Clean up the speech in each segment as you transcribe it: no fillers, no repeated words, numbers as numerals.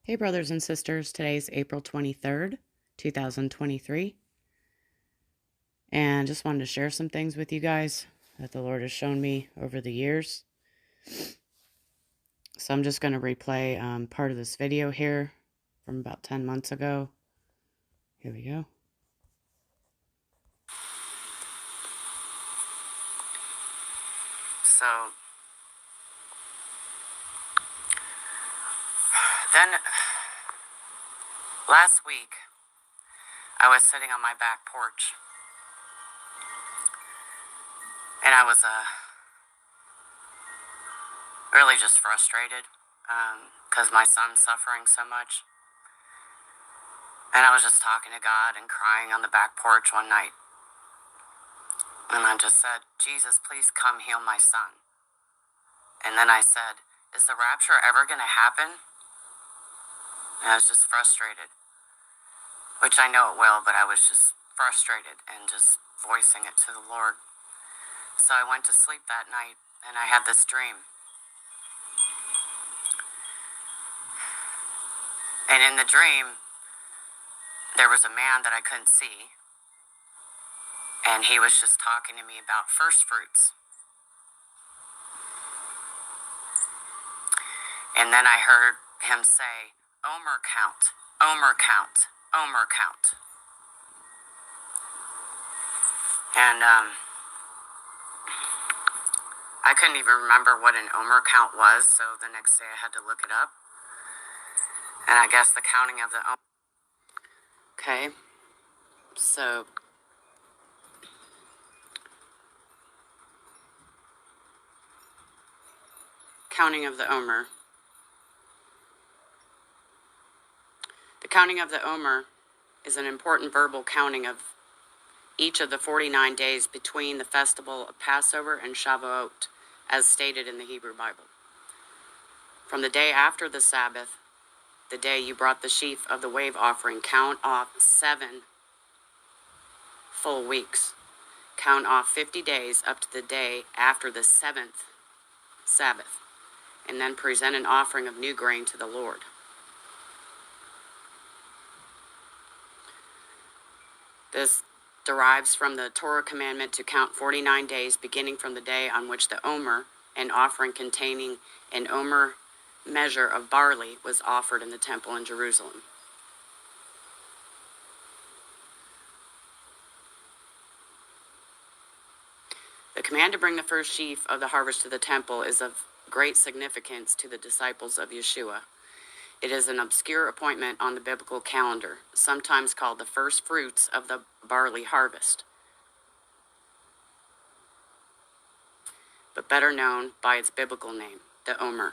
Hey, brothers and sisters. Today's April 23rd, 2023. And just wanted to share some things with you guys that the Lord has shown me over the years. So I'm just going to replay part of this video here from about 10 months ago. Here we go. So then last week I was sitting on my back porch and I was really just frustrated because my son's suffering so much. And I was just talking to God and crying on the back porch one night. And I just said, Jesus, please come heal my son. And then I said, is the rapture ever going to happen? And I was just frustrated, which I know it will, but I was just frustrated and just voicing it to the Lord. So I went to sleep that night and I had this dream. And in the dream, there was a man that I couldn't see. And he was just talking to me about first fruits. And then I heard him say, Omer count, Omer count, Omer count. And I couldn't even remember what an Omer count was, so the next day I had to look it up. And I guess the counting of the Omer. Okay, so counting of the Omer. The counting of the Omer is an important verbal counting of each of the 49 days between the festival of Passover and Shavuot, as stated in the Hebrew Bible. From the day after the Sabbath, the day you brought the sheaf of the wave offering, count off 7 full weeks. Count off 50 days up to the day after the 7th Sabbath, and then present an offering of new grain to the Lord. This derives from the Torah commandment to count 49 days beginning from the day on which the Omer, an offering containing an Omer measure of barley, was offered in the temple in Jerusalem. The command to bring the first sheaf of the harvest to the temple is of great significance to the disciples of Yeshua. It is an obscure appointment on the biblical calendar, sometimes called the first fruits of the barley harvest, but better known by its biblical name, the Omer.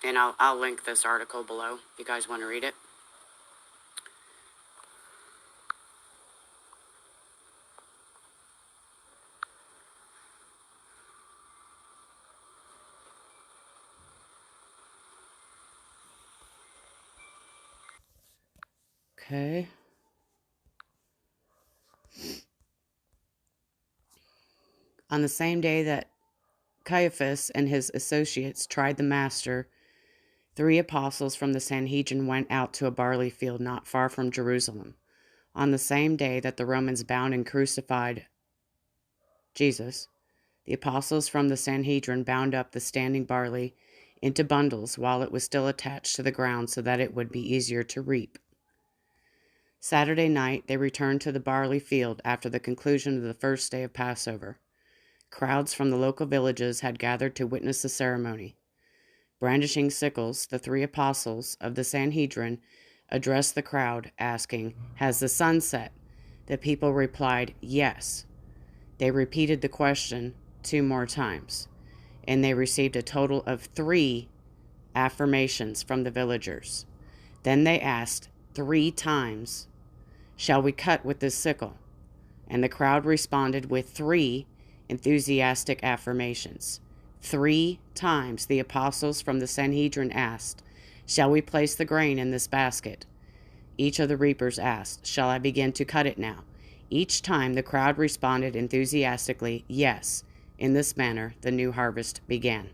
And I'll link this article below if you guys want to read it. Okay. On the same day that Caiaphas and his associates tried the master, 3 apostles from the Sanhedrin went out to a barley field not far from Jerusalem. On the same day that the Romans bound and crucified Jesus, the apostles from the Sanhedrin bound up the standing barley into bundles while it was still attached to the ground so that it would be easier to reap. Saturday night, they returned to the barley field after the conclusion of the first day of Passover. Crowds from the local villages had gathered to witness the ceremony. Brandishing sickles, the 3 apostles of the Sanhedrin addressed the crowd, asking, "Has the sun set?" The people replied, "Yes." They repeated the question 2 more times, and they received a total of 3 affirmations from the villagers. Then they asked 3 times, "Shall we cut with this sickle?" And the crowd responded with 3 enthusiastic affirmations. 3 times the apostles from the Sanhedrin asked, "Shall we place the grain in this basket?" Each of the reapers asked, "Shall I begin to cut it now?" Each time the crowd responded enthusiastically, "Yes." In this manner, the new harvest began.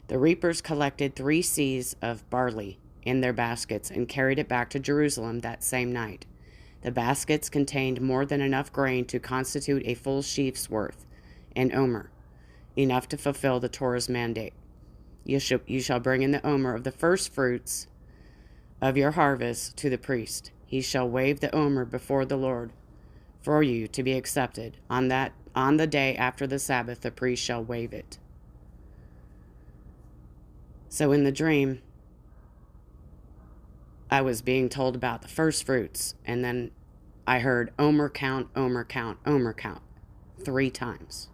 The reapers collected 3 seahs of barley in their baskets and carried it back to Jerusalem that same night. The baskets contained more than enough grain to constitute a full sheaf's worth, an omer, enough to fulfill the Torah's mandate. You shall bring in the omer of the first fruits of your harvest to the priest. He shall wave the omer before the Lord for you to be accepted. On the day after the Sabbath, the priest shall wave it. So in the dream, I was being told about the first fruits, and then I heard Omer count, Omer count, Omer count 3 times.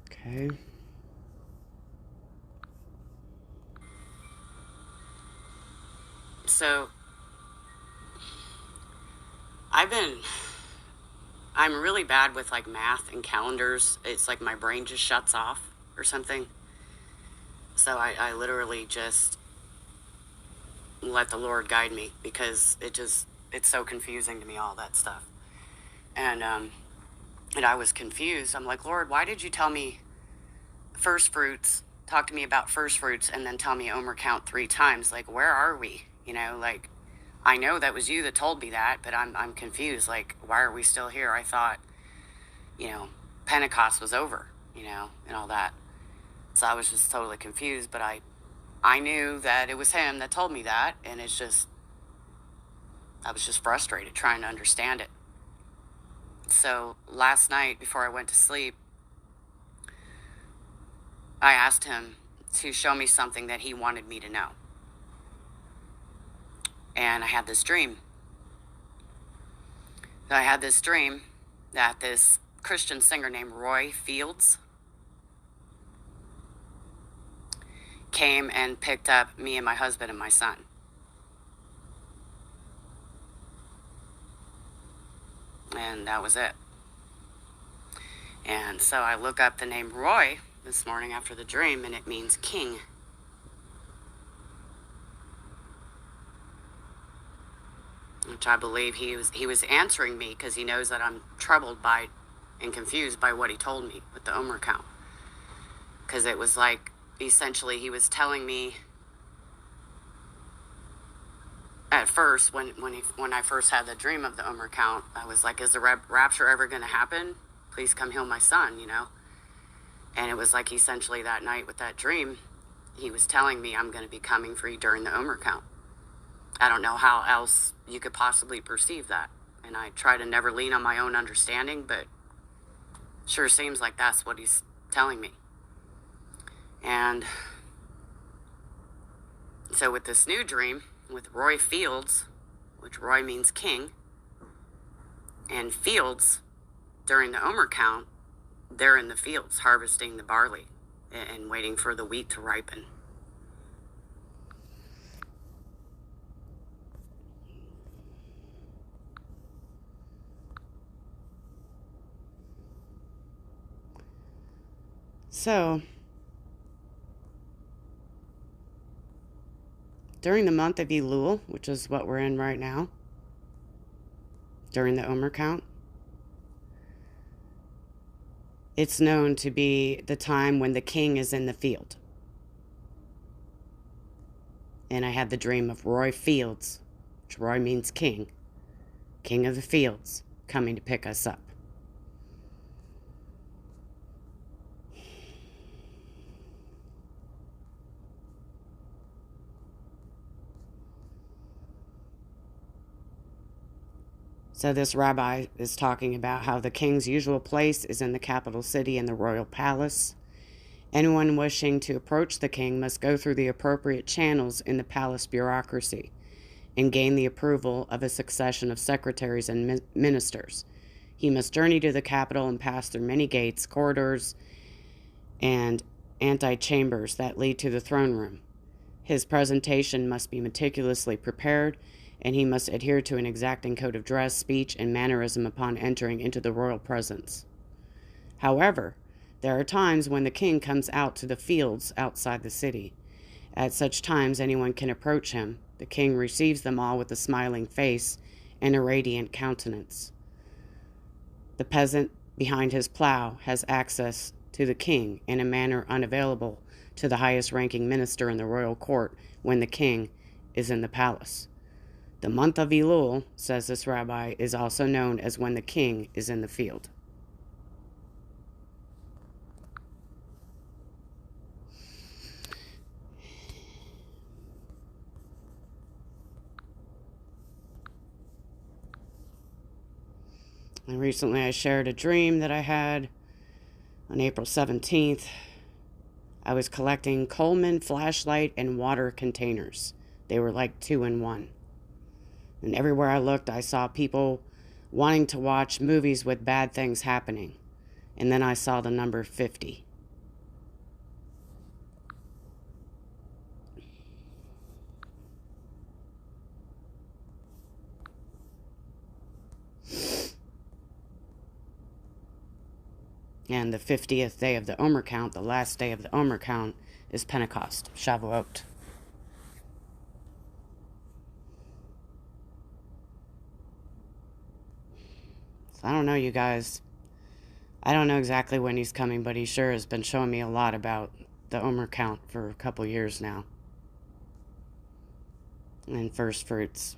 Okay. So I'm really bad with like math and calendars. It's like my brain just shuts off or something. So I literally just let the Lord guide me, because it's so confusing to me, all that stuff. And I was confused. I'm like, Lord, why did you tell me first fruits, talk to me about first fruits, and then tell me Omer count 3 times? Like, where are we? Like, I know that was you that told me that, but I'm confused. Like, why are we still here? I thought, Pentecost was over, and all that. So I was just totally confused, but I knew that it was him that told me that, and I was just frustrated trying to understand it. So last night, before I went to sleep, I asked him to show me something that he wanted me to know. And I had this dream. I had this dream that this Christian singer named Roy Fields came and picked up me and my husband and my son. And that was it. And so I look up the name Roy this morning after the dream, and it means king. Which I believe he was answering me, because he knows that I'm troubled by and confused by what he told me with the Omer count. Because it was like, essentially, he was telling me at first, when I first had the dream of the Omer count, I was like, is the rapture ever going to happen? Please come heal my son, And it was like, essentially, that night with that dream, he was telling me, I'm going to be coming for you during the Omer count. I don't know how else you could possibly perceive that. And I try to never lean on my own understanding, but sure seems like that's what he's telling me. And so with this new dream, with Roy Fields, which Roy means king, and Fields, during the Omer count, they're in the fields harvesting the barley and waiting for the wheat to ripen. So, during the month of Elul, which is what we're in right now, during the Omer count, it's known to be the time when the king is in the field. And I had the dream of Roy Fields, which Roy means king, king of the fields, coming to pick us up. So this rabbi is talking about how the king's usual place is in the capital city in the royal palace. Anyone wishing to approach the king must go through the appropriate channels in the palace bureaucracy and gain the approval of a succession of secretaries and ministers. He must journey to the capital and pass through many gates, corridors, and antechambers that lead to the throne room. His presentation must be meticulously prepared, and he must adhere to an exacting code of dress, speech, and mannerism upon entering into the royal presence. However, there are times when the king comes out to the fields outside the city. At such times, anyone can approach him. The king receives them all with a smiling face and a radiant countenance. The peasant behind his plow has access to the king in a manner unavailable to the highest ranking minister in the royal court when the king is in the palace. The month of Elul, says this rabbi, is also known as when the king is in the field. And recently I shared a dream that I had on April 17th. I was collecting Coleman flashlight and water containers. They were like 2 in 1. And everywhere I looked, I saw people wanting to watch movies with bad things happening. And then I saw the number 50. And the 50th day of the Omer count, the last day of the Omer count, is Pentecost, Shavuot. So I don't know, you guys. I don't know exactly when he's coming, but he sure has been showing me a lot about the Omer count for a couple years now. And first fruits.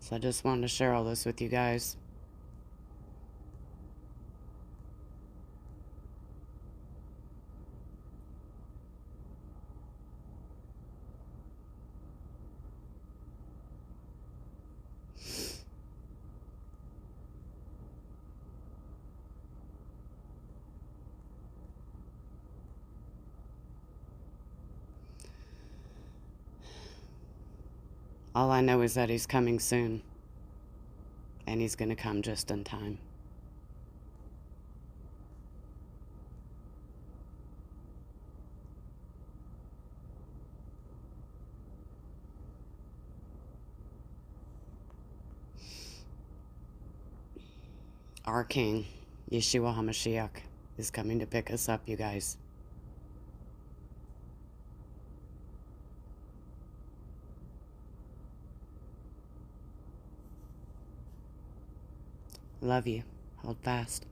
So I just wanted to share all this with you guys. All I know is that he's coming soon. And he's going to come just in time. Our King, Yeshua HaMashiach, is coming to pick us up, you guys. Love you. Hold fast.